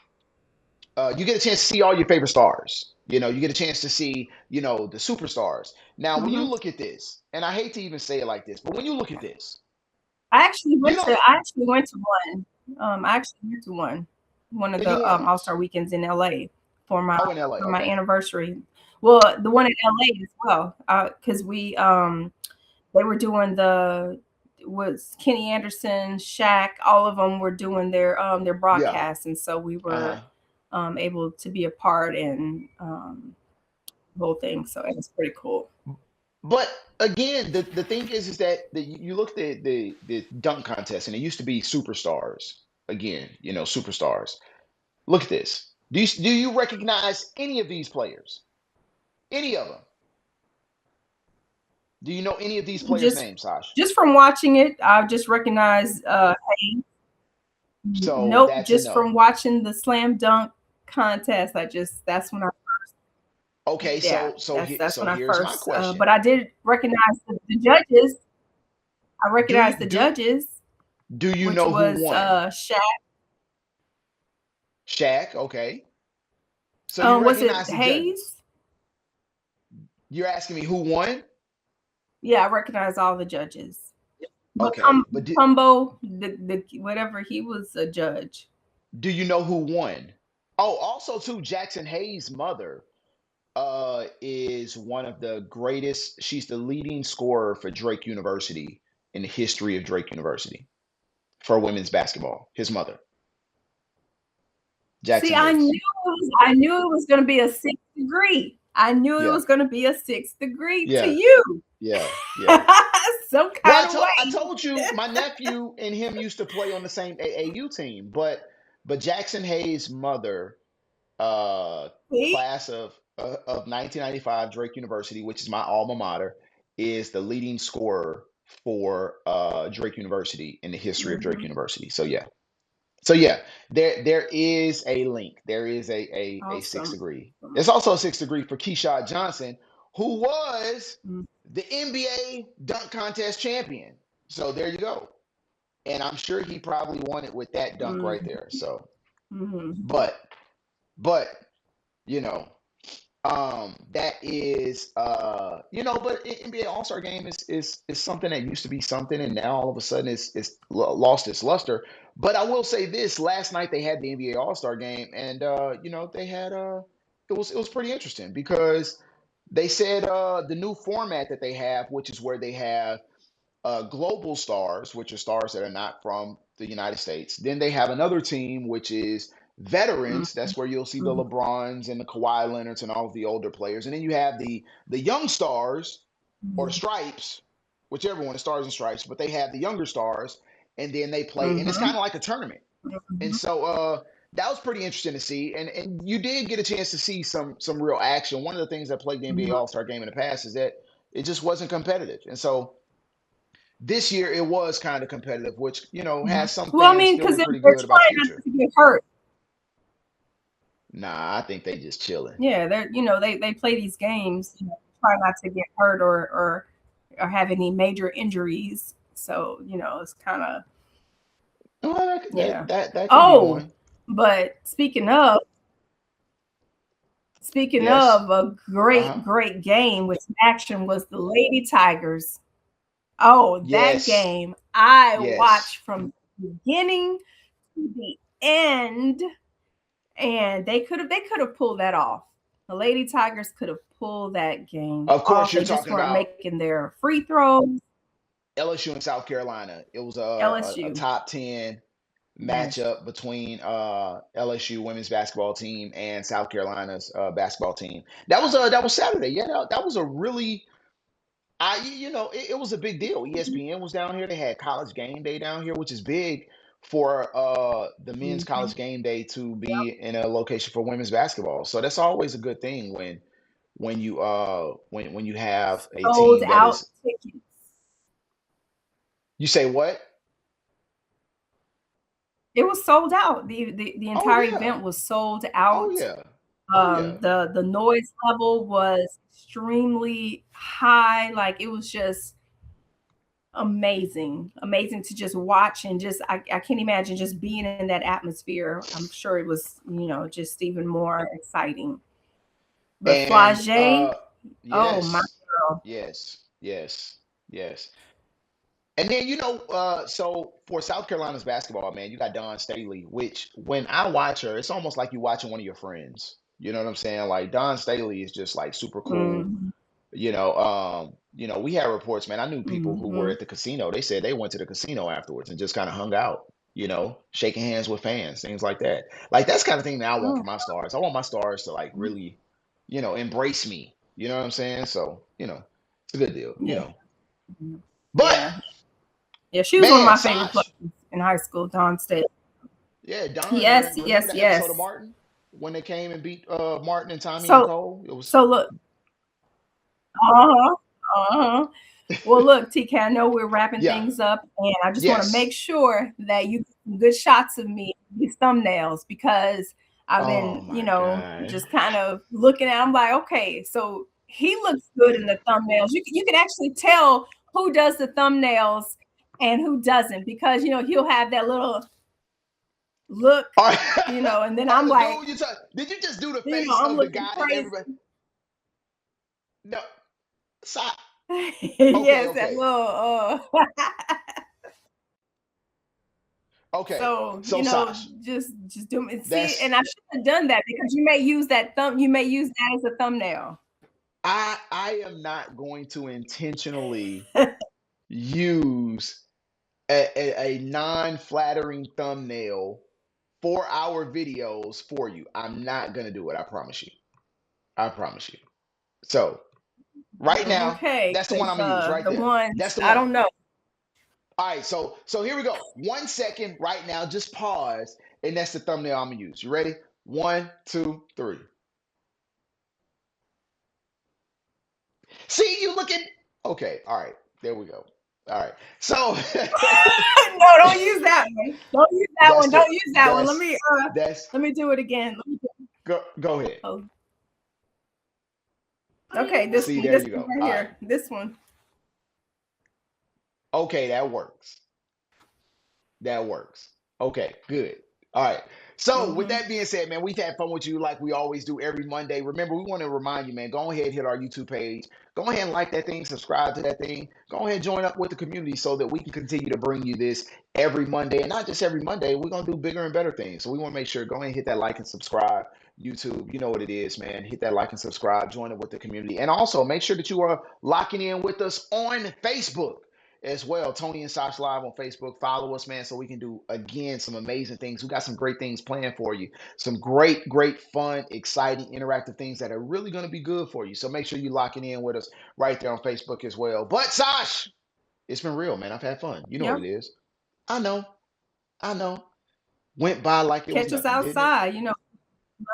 you get a chance to see all your favorite stars. You get a chance to see, the superstars. Now, when you mhm. look at this, and I hate to even say it like this, but when you look at this, you don't, I actually went to one. I actually went to one of any the ones. All-Star weekends in LA for Oh, in LA, my okay. anniversary. Well, the one in LA as well, because we they were doing the was Kenny Anderson, Shaq, all of them were doing their Yeah. broadcasts, and so we were Uh-huh. able to be a part and the whole thing. So it was pretty cool. But again, the thing is that you look at the dunk contest, and it used to be superstars. Again, superstars. Look at this. Do you recognize any of these players? Any of them? Do you know any of these players' Just names, Sash? just from watching it, I just recognized So nope, that's a just no. from watching the slam dunk contest, I just that's when I Okay, yeah, that's so when I here's my first question. but I did recognize the judges. I Do you recognized the do judges, do you which know who was won? Shaq. Shaq, okay. So you Was it recognize the judges. Hayes? You're asking me who won? Yeah, I recognize all the judges. Okay, but Macumbo, the whatever, he was a judge. do you know who won? Oh, also too, Jackson Hayes' mother is one of the greatest. She's the leading scorer for Drake University in the history of Drake University for women's basketball. His mother, See, Jackson Hayes. I knew it was gonna be a 6th degree. I knew it Yeah, was gonna be a 6th degree to yeah, you. yeah, yeah. Some Well, kind of I way. told you my nephew and him used to play on the same AAU team, but Jackson Hayes' mother, See? class of 1995, Drake University, which is my alma mater, is the leading scorer for Drake University in the history of Drake Mhm. University. So yeah, there is a link. There is a sixth Awesome. degree. There's also a sixth degree for Keyshawn Johnson, who was Mm, the NBA dunk contest champion. So there you go. And I'm sure he probably won it with that dunk right mhm, there. So, mhm. but you know, That is but NBA All-Star game is something that used to be something, and now all of a sudden it's lost its luster. But I will say this: last night they had the NBA All-Star game, and they had it was pretty interesting because they said the new format that they have, which is where they have global stars, which are stars that are not from the United States. Then they have another team, which is veterans. That's where you'll see the Mhm. LeBrons and the Kawhi Leonards and all of the older players. And then you have the young stars or the Mhm. stripes, whichever one, the stars and stripes. But they have the younger stars, and then they play, and it's kind Mhm. of like a tournament. And Mhm. so that was pretty interesting to see. And you did get a chance to see some real action. One of the things that plagued the NBA Mhm. All Star game in the past is that it just wasn't competitive. And so this year it was kind of competitive, which Mhm. has some Well, I fans mean, because feeling they're pretty good about the trying not future. to get hurt. Nah, I think they just chilling. Yeah, they play these games, try not to get hurt or have any major injuries. So it's kind of Well, yeah. that could be Oh, one. but speaking Yes. of a Uh huh. great game with some action was the Lady Tigers. Oh, that Yes. game I Yes. watched from the beginning to the end, and they could have pulled that off. The Lady Tigers could have pulled that game Of course, off. you're They just talking weren't about making their free throws. LSU and South Carolina. It was a LSU. top 10 Yes. matchup between LSU women's basketball team and South Carolina's basketball team. That was Saturday. Yeah, that was a really it was a big deal. ESPN was down here. They had College Game Day down here, which is big for the men's Mhm. College Game Day to be in a location for women's basketball. So that's always a good thing when you have a Sold team that out is. tickets. You say what? It was sold out. The Oh entire yeah. event was sold Oh out. yeah. Oh yeah. The noise level was extremely high. Like it was just amazing to just watch and just I can't imagine just being in that atmosphere. I'm sure it was just even more exciting. But And Flage, oh my yes. girl. Yes. Yes. Yes. And then so for South Carolina's basketball, man, you got Dawn Staley, which when I watch her, it's almost like you watching one of your friends. You know what I'm saying? Like Dawn Staley is just like super cool. Mm-hmm. We had reports, man. I knew people who were Mm-hmm. at the casino. They said they went to the casino afterwards and just kind of hung out, shaking hands with fans, things like that. Like that's the kind of thing that I want Oh, for my stars. I want my stars to like really, embrace me. You know what I'm saying? So, it's a good deal. yeah. Mhm. But Yeah. Yeah, she was one of man, my favorite Sash. players in high school, Dawn State. Yeah, Don, Yes, man. Remember yes, the episode of yes. Martin when they came and beat Martin and Tommy and So Cole? It was so look, uh-huh, uh-huh. Well, look, TK, I know we're wrapping yeah, things up, and I just want to make yes. sure that you get some good shots of me, these thumbnails, because I've Oh been, my God. just kind of looking at. I'm like, okay, so he looks good in the thumbnails. You can actually tell who does the thumbnails and who doesn't, because he'll have that little look, All right. and then All I'm right, like, dude, did you just do the face I'm of the looking guy that crazy. everybody? No, Sa- okay, Yes, that okay, little okay. so, So Sash, just do it. See, that's and I should have done that because you may use that as a thumbnail. I am not going to intentionally use a non-flattering thumbnail for our videos for you. I'm not gonna do it. I promise you. I promise you. So right now, Okay, that's the one because I'm gonna use right the there. ones That's the I one. don't know. All right, so here we go. 1 second right now, just pause, and that's the thumbnail I'm gonna use. You ready? One, two, three. See, you looking. Okay, all right, there we go. All right, so No, don't use that one. Don't use that that's one. the Don't use that one. that's that's Let me do it again. go ahead. Oh, okay, See, there this you one go. right All right, here. This one. okay, that works. That works. Okay, good. All right. So, with Mm-hmm. that being said, man, we've had fun with you like we always do every Monday. Remember, we want to remind you, man, go ahead and hit our YouTube page. Go ahead and like that thing, subscribe to that thing. Go ahead and join up with the community so that we can continue to bring you this every Monday. And not just every Monday, we're going to do bigger and better things. So, we want to make sure, go ahead and hit that like and subscribe. YouTube, you know what it is, man. Hit that like and subscribe, join it with the community. And also, make sure that you are locking in with us on Facebook as well. Tony and Sash Live on Facebook. Follow us, man, so we can do, again, some amazing things. We got some great things planned for you. Some great, great, fun, exciting, interactive things that are really going to be good for you. So make sure you locking in with us right there on Facebook as well. But Sash, it's been real, man. I've had fun. You know what Yep. it is. I know. I know. Went by like it was Catch us nothing, didn't it? outside.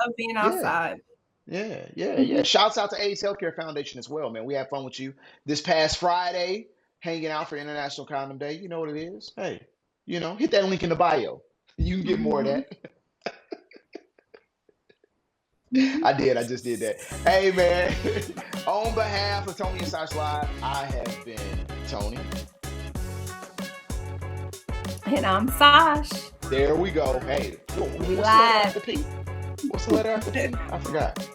Love being Yeah. outside. Yeah. Shouts out to AIDS Healthcare Foundation as well, man. We had fun with you this past Friday, hanging out for International Condom Day. You know what it is. Hey, hit that link in the bio. You can get more of Mm-hmm. that. I did. I just did that. Hey, man. On behalf of Tony and Sash Live, I have been Tony. And I'm Sash. There we go. Hey, what's We the letter live. after P? What's the letter after P? I forgot.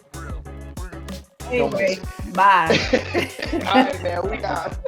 Don't mess Anyway, bye. it. All right, man. We got.